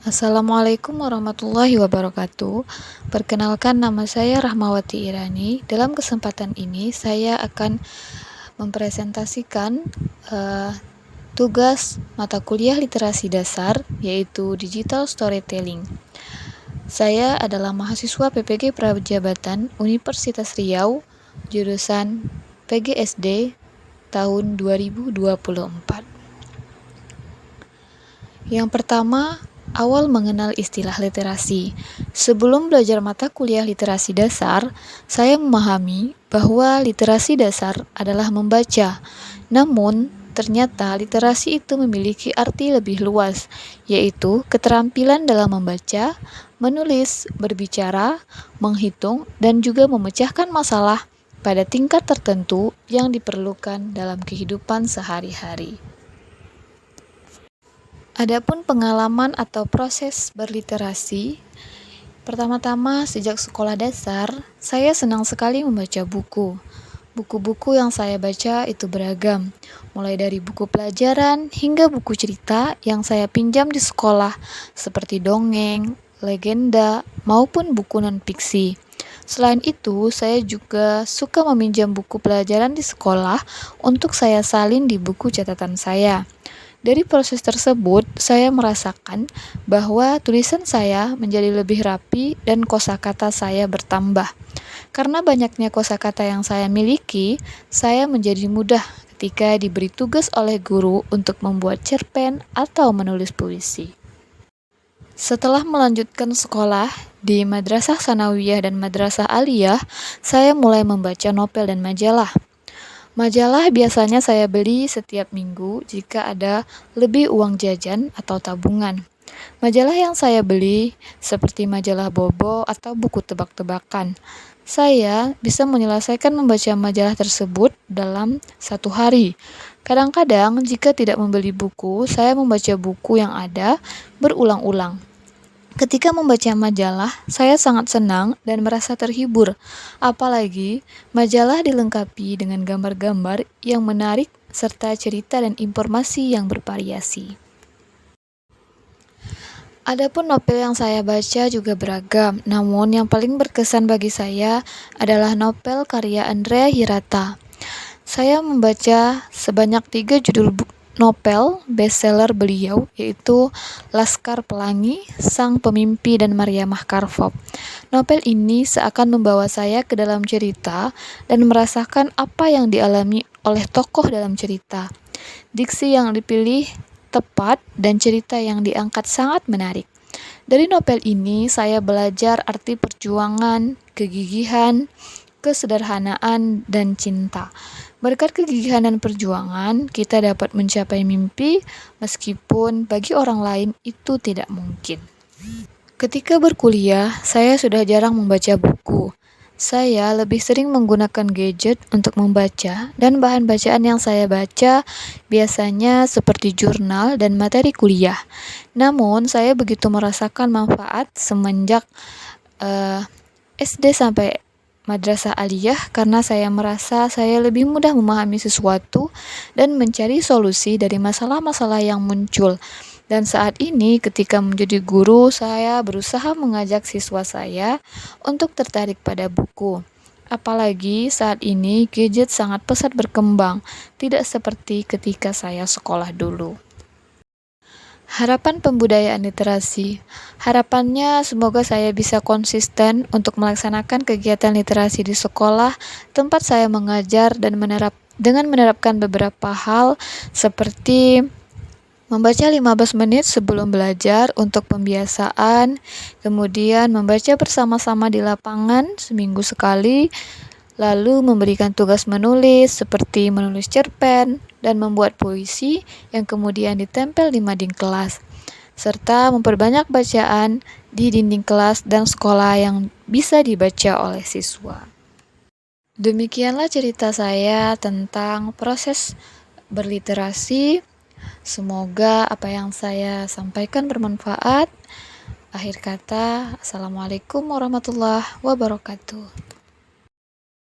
Assalamualaikum warahmatullahi wabarakatuh. Perkenalkan, nama saya Rahmawati Irani. Dalam kesempatan ini saya akan mempresentasikan tugas mata kuliah literasi dasar, yaitu Digital Storytelling. Saya adalah mahasiswa PPG Prajabatan Universitas Riau, jurusan PGSD tahun 2024. Yang pertama, awal mengenal istilah literasi. Sebelum belajar mata kuliah literasi dasar, saya memahami bahwa literasi dasar adalah membaca. Namun, ternyata literasi itu memiliki arti lebih luas, yaitu keterampilan dalam membaca, menulis, berbicara, menghitung, dan juga memecahkan masalah pada tingkat tertentu yang diperlukan dalam kehidupan sehari-hari. Adapun pengalaman atau proses berliterasi, pertama-tama sejak sekolah dasar, saya senang sekali membaca buku. Buku-buku yang saya baca itu beragam, mulai dari buku pelajaran hingga buku cerita yang saya pinjam di sekolah, seperti dongeng, legenda, maupun buku non-fiksi. Selain itu, saya juga suka meminjam buku pelajaran di sekolah untuk saya salin di buku catatan saya. Dari proses tersebut, saya merasakan bahwa tulisan saya menjadi lebih rapi dan kosakata saya bertambah. Karena banyaknya kosakata yang saya miliki, saya menjadi mudah ketika diberi tugas oleh guru untuk membuat cerpen atau menulis puisi. Setelah melanjutkan sekolah di Madrasah Sanawiyah dan Madrasah Aliyah, saya mulai membaca novel dan majalah. Majalah biasanya saya beli setiap minggu jika ada lebih uang jajan atau tabungan. Majalah yang saya beli seperti majalah Bobo atau buku tebak-tebakan. Saya bisa menyelesaikan membaca majalah tersebut dalam satu hari. Kadang-kadang jika tidak membeli buku, saya membaca buku yang ada berulang-ulang. Ketika membaca majalah, saya sangat senang dan merasa terhibur. Apalagi, majalah dilengkapi dengan gambar-gambar yang menarik serta cerita dan informasi yang bervariasi. Adapun novel yang saya baca juga beragam, namun yang paling berkesan bagi saya adalah novel karya Andrea Hirata. Saya membaca sebanyak 3 judul novel bestseller beliau, yaitu Laskar Pelangi, Sang Pemimpi, dan Maryamah Karpov. Novel ini seakan membawa saya ke dalam cerita dan merasakan apa yang dialami oleh tokoh dalam cerita. Diksi yang dipilih tepat dan cerita yang diangkat sangat menarik. Dari novel ini saya belajar arti perjuangan, kegigihan, kesederhanaan, dan cinta. Berkat kegigihan dan perjuangan, kita dapat mencapai mimpi meskipun bagi orang lain itu tidak mungkin. Ketika berkuliah, saya sudah jarang membaca buku. Saya lebih sering menggunakan gadget untuk membaca, dan bahan bacaan yang saya baca biasanya seperti jurnal dan materi kuliah. Namun, saya begitu merasakan manfaat semenjak SD sampai Madrasah Aliyah karena saya merasa saya lebih mudah memahami sesuatu dan mencari solusi dari masalah-masalah yang muncul. Dan saat ini ketika menjadi guru, saya berusaha mengajak siswa saya untuk tertarik pada buku. Apalagi saat ini gadget sangat pesat berkembang, tidak seperti ketika saya sekolah dulu. Harapan pembudayaan literasi. Harapannya semoga saya bisa konsisten untuk melaksanakan kegiatan literasi di sekolah tempat saya mengajar dan dengan menerapkan beberapa hal seperti membaca 15 menit sebelum belajar untuk pembiasaan, kemudian membaca bersama-sama di lapangan seminggu sekali, lalu memberikan tugas menulis seperti menulis cerpen dan membuat puisi yang kemudian ditempel di mading kelas, serta memperbanyak bacaan di dinding kelas dan sekolah yang bisa dibaca oleh siswa. Demikianlah cerita saya tentang proses berliterasi. Semoga apa yang saya sampaikan bermanfaat. Akhir kata, Assalamualaikum warahmatullahi wabarakatuh.